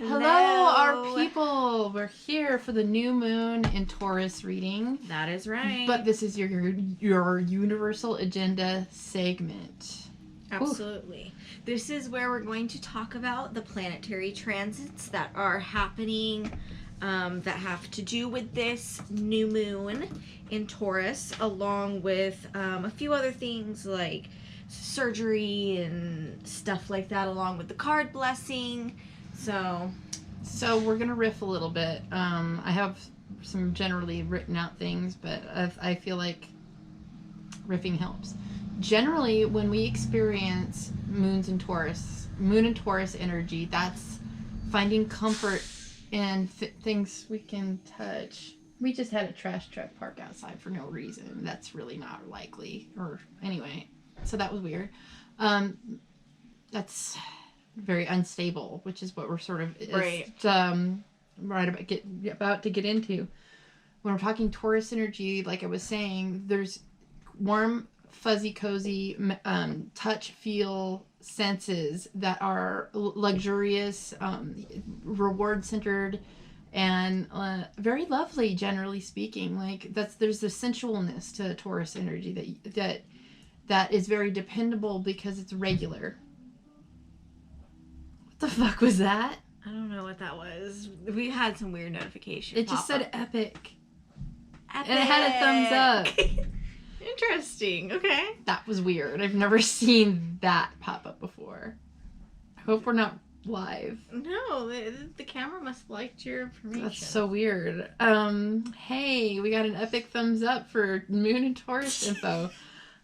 Hello, our people. We're here for the new moon in Taurus reading. That is right. But this is your universal agenda segment. Absolutely. Ooh. This is where we're going to talk about the planetary transits that are happening that have to do with this new moon in Taurus, along with a few other things like surgery and stuff like that, along with the card blessing. So we're going to riff a little bit. I have some generally written out things, but I feel like riffing helps. Generally, when we experience moon and Taurus energy, that's finding comfort in things we can touch. We just had a trash truck park outside for no reason. That's really not likely. Or anyway, so that was weird. That's very unstable, which is what we're sort of about to get into. When we're talking Taurus energy, like I was saying, there's warm, fuzzy, cozy, touch, feel senses that are luxurious, reward-centered, and very lovely, generally speaking. Like there's the sensualness to Taurus energy that is very dependable because it's regular. What the fuck was that? I don't know what that was. We had some weird notification. It just said epic. And it had a thumbs up. Interesting. Okay. That was weird. I've never seen that pop up before. I hope we're not live. No, the camera must have liked your information. That's so weird. Hey, we got an epic thumbs up for Moon and Taurus info.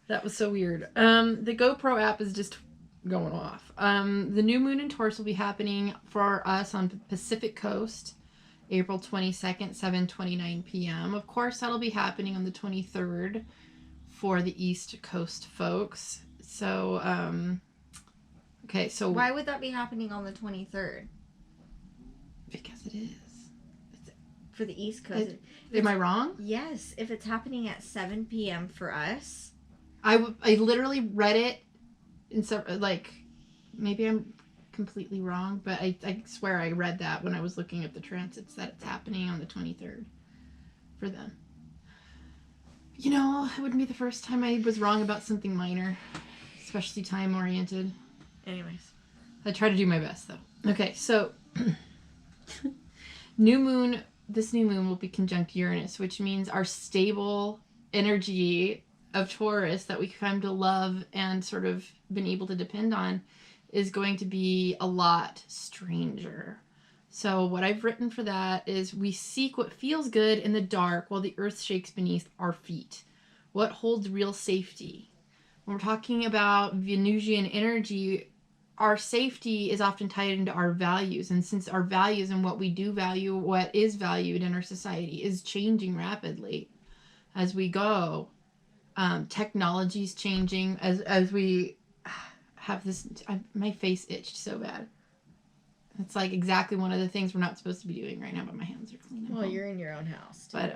That was so weird. The GoPro app is just going off. The new moon in Taurus will be happening for us on the Pacific Coast, April 22nd, 7:29 p.m. Of course, that'll be happening on the 23rd for the East Coast folks. So, okay, so... Why would that be happening on the 23rd? Because it is. For the East Coast. Am I wrong? Yes. If it's happening at 7 p.m. for us. I literally read it in some, like, maybe I'm completely wrong, but I swear I read that when I was looking at the transits that it's happening on the 23rd for them. You know, it wouldn't be the first time I was wrong about something minor, especially time-oriented. Anyways. I try to do my best, though. Okay, so this new moon will be conjunct Uranus, which means our stable energy of Taurus that we come to love and sort of been able to depend on is going to be a lot stranger. So what I've written for that is we seek what feels good in the dark while the earth shakes beneath our feet. What holds real safety? When we're talking about Venusian energy, our safety is often tied into our values. And since our values and what we do value, what is valued in our society is changing rapidly as we go. Technology's changing as we have this... my face itched so bad. It's like exactly one of the things we're not supposed to be doing right now, but my hands are clean. Well, you're in your own house. Too, but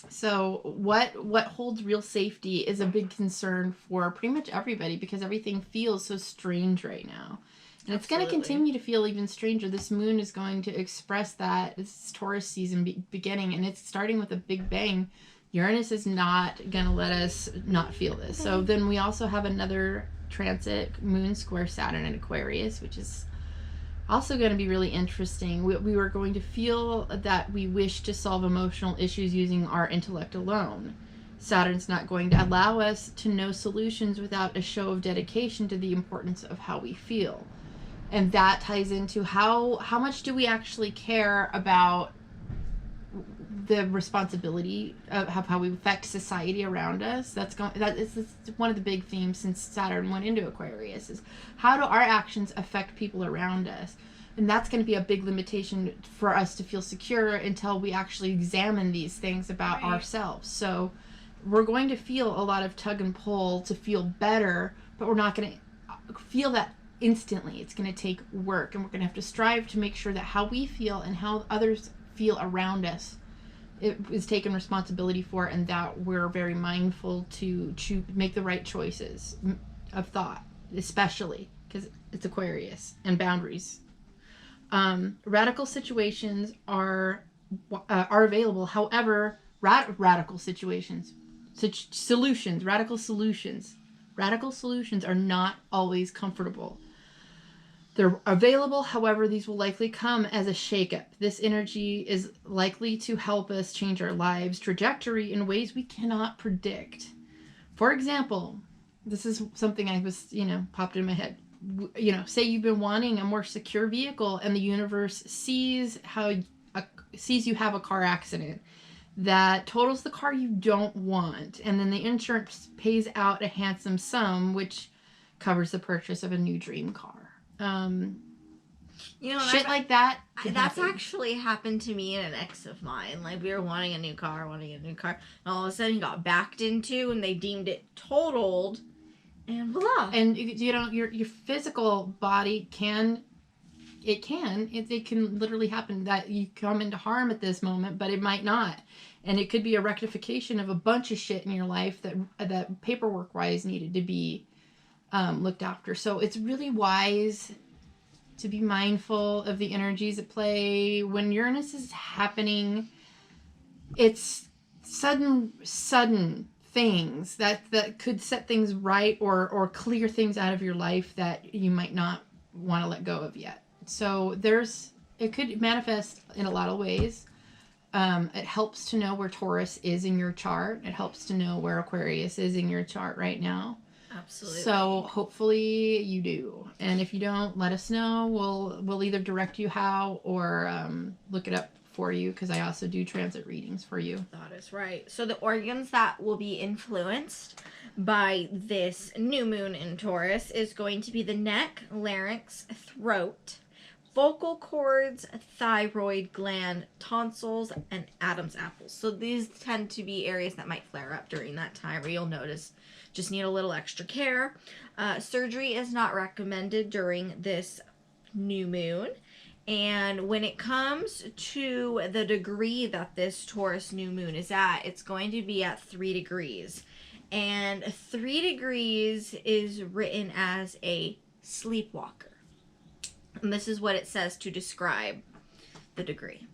so what holds real safety is a big concern for pretty much everybody because everything feels so strange right now. And it's going to continue to feel even stranger. This moon is going to express that. It's Taurus season beginning, and it's starting with a big bang. Uranus is not going to let us not feel this. So then we also have another transit, moon square Saturn in Aquarius, which is also going to be really interesting. We were going to feel that we wish to solve emotional issues using our intellect alone. Saturn's not going to allow us to know solutions without a show of dedication to the importance of how we feel. And that ties into how much do we actually care about the responsibility of how we affect society around us. That's one of the big themes since Saturn went into Aquarius is how do our actions affect people around us? And that's going to be a big limitation for us to feel secure until we actually examine these things about ourselves. So we're going to feel a lot of tug and pull to feel better, but we're not going to feel that instantly. It's going to take work, and we're going to have to strive to make sure that how we feel and how others feel around us it is taken responsibility for, and that we're very mindful to make the right choices of thought, especially because it's Aquarius and boundaries. Radical situations are available. However, radical situations, radical solutions are not always comfortable. They're available, however, these will likely come as a shakeup. This energy is likely to help us change our lives' trajectory in ways we cannot predict. For example, this is something I was, popped in my head. Say you've been wanting a more secure vehicle and the universe sees you have a car accident that totals the car you don't want, and then the insurance pays out a handsome sum, which covers the purchase of a new dream car. Shit like that. That's actually happened to me and an ex of mine. Like, we were wanting a new car, and all of a sudden he got backed into, and they deemed it totaled, and voila. And your physical body can literally happen that you come into harm at this moment, but it might not. And it could be a rectification of a bunch of shit in your life that paperwork wise needed to be looked after. So it's really wise to be mindful of the energies at play. When Uranus is happening, it's sudden things that could set things right or clear things out of your life that you might not want to let go of yet. So it could manifest in a lot of ways. It helps to know where Taurus is in your chart. It helps to know where Aquarius is in your chart right now. Absolutely. So hopefully you do. And if you don't, let us know. We'll either direct you how or look it up for you, because I also do transit readings for you. That is right. So the organs that will be influenced by this new moon in Taurus is going to be the neck, larynx, throat, vocal cords, thyroid gland, tonsils, and Adam's apples. So these tend to be areas that might flare up during that time, where you'll notice just need a little extra care. Surgery is not recommended during this new moon. And when it comes to the degree that this Taurus new moon is at, it's going to be at 3 degrees. And 3 degrees is written as a sleepwalker. And this is what it says to describe the degree.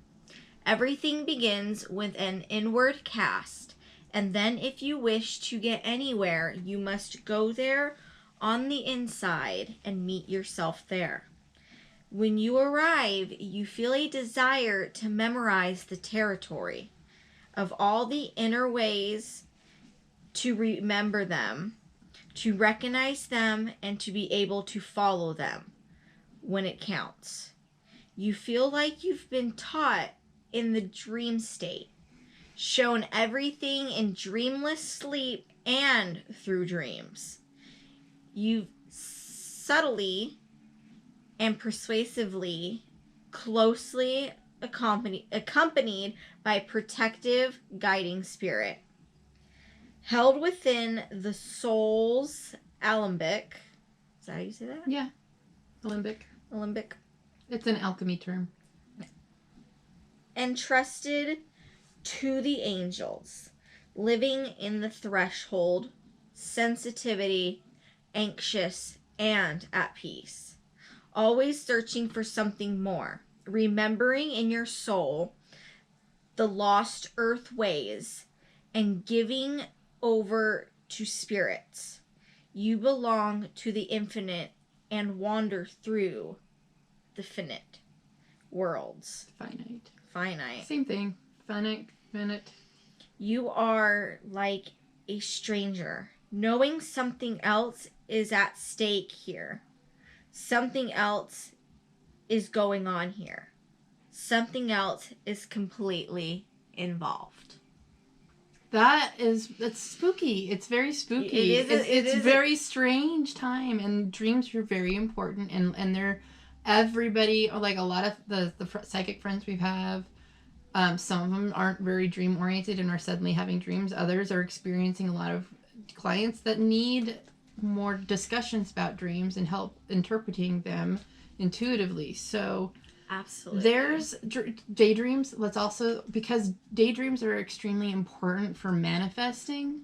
Everything begins with an inward cast, and then if you wish to get anywhere, you must go there on the inside and meet yourself there. When you arrive, you feel a desire to memorize the territory of all the inner ways, to remember them, to recognize them, and to be able to follow them when it counts. You feel like you've been taught in the dream state, shown everything in dreamless sleep and through dreams. You subtly and persuasively, closely accompanied by protective guiding spirit, held within the soul's alembic. Is that how you say that? Yeah, alembic. It's an alchemy term. Entrusted to the angels, living in the threshold, sensitivity, anxious, and at peace. Always searching for something more, remembering in your soul the lost earth ways, and giving over to spirits. You belong to the infinite and wander through the finite worlds. Finite. Same thing. Finite. You are like a stranger, knowing something else is at stake here. Something else is going on here. Something else is completely involved. That's spooky. It's very spooky. It's very strange time, and dreams are very important, and they're everybody, like a lot of the psychic friends we have, some of them aren't very dream oriented and are suddenly having dreams. Others are experiencing a lot of clients that need more discussions about dreams and help interpreting them intuitively. So absolutely, there's daydreams. Because daydreams are extremely important for manifesting.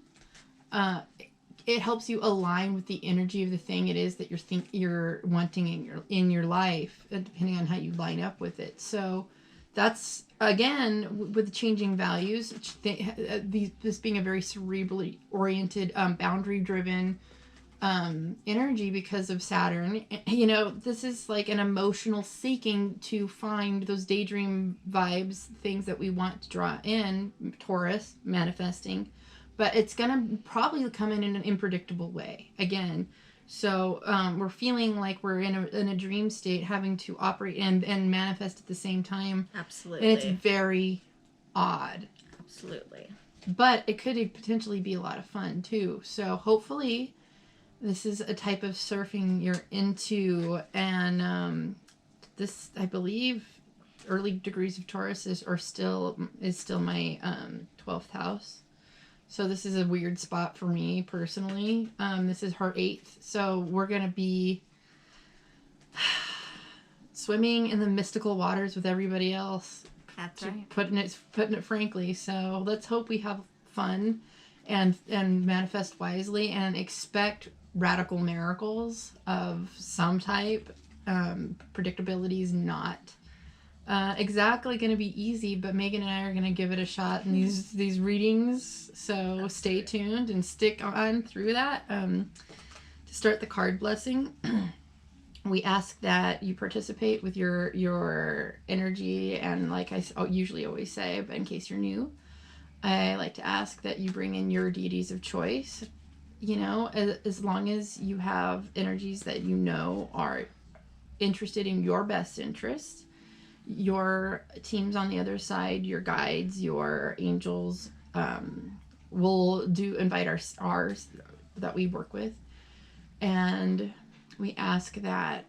it helps you align with the energy of the thing it is that you're wanting in your life, depending on how you line up with it. So that's, again, with changing values, this being a very cerebrally oriented, boundary driven energy because of Saturn. This is like an emotional seeking to find those daydream vibes, things that we want to draw in, Taurus manifesting, but it's gonna probably come in an unpredictable way again. So we're feeling like we're in a dream state, having to operate and manifest at the same time. Absolutely. And it's very odd. Absolutely. But it could potentially be a lot of fun too. So hopefully this is a type of surfing you're into, and this, I believe, early degrees of Taurus is still my 12th house. So this is a weird spot for me personally. This is her 8th, so we're gonna be swimming in the mystical waters with everybody else. That's right. Putting it frankly. So let's hope we have fun and manifest wisely and expect radical miracles of some type. Predictability is not exactly going to be easy, but Megan and I are going to give it a shot in these readings. So stay tuned and stick on through that. To start the card blessing, we ask that you participate with your energy, and like I usually always say, but in case you're new, I like to ask that you bring in your deities of choice. As long as you have energies that are interested in your best interest, your teams on the other side, your guides, your angels, will invite ours that we work with, and we ask that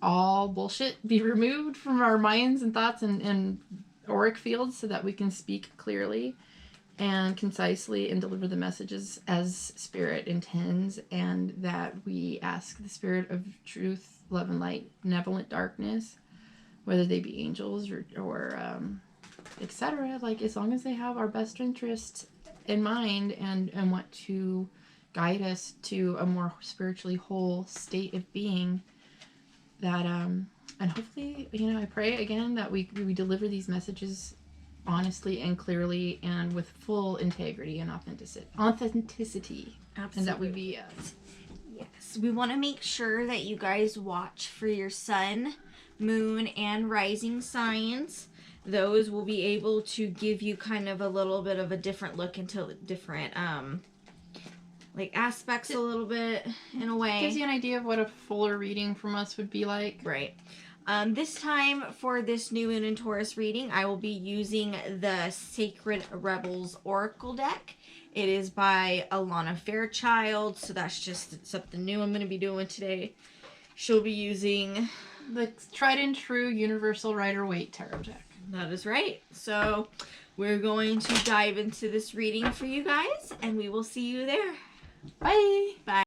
all bullshit be removed from our minds and thoughts and auric fields, so that we can speak clearly and concisely and deliver the messages as Spirit intends, and that we ask the Spirit of truth, love, and light, benevolent darkness, whether they be angels or etc., like, as long as they have our best interests in mind and want to guide us to a more spiritually whole state of being, that and hopefully, I pray again that we deliver these messages honestly and clearly and with full integrity and authenticity. Absolutely. And that we be yes, we want to make sure that you guys watch for your sun, moon, and rising signs. Those will be able to give you kind of a little bit of a different look into different aspects a little bit, in a way. Gives you an idea of what a fuller reading from us would be like. Right. This time for this new moon in Taurus reading, I will be using the Sacred Rebels Oracle deck. It is by Alana Fairchild, so that's just something new I'm going to be doing today. She'll be using the tried and true Universal Rider-Waite Tarot deck. That is right. So we're going to dive into this reading for you guys, and we will see you there. Bye. Bye.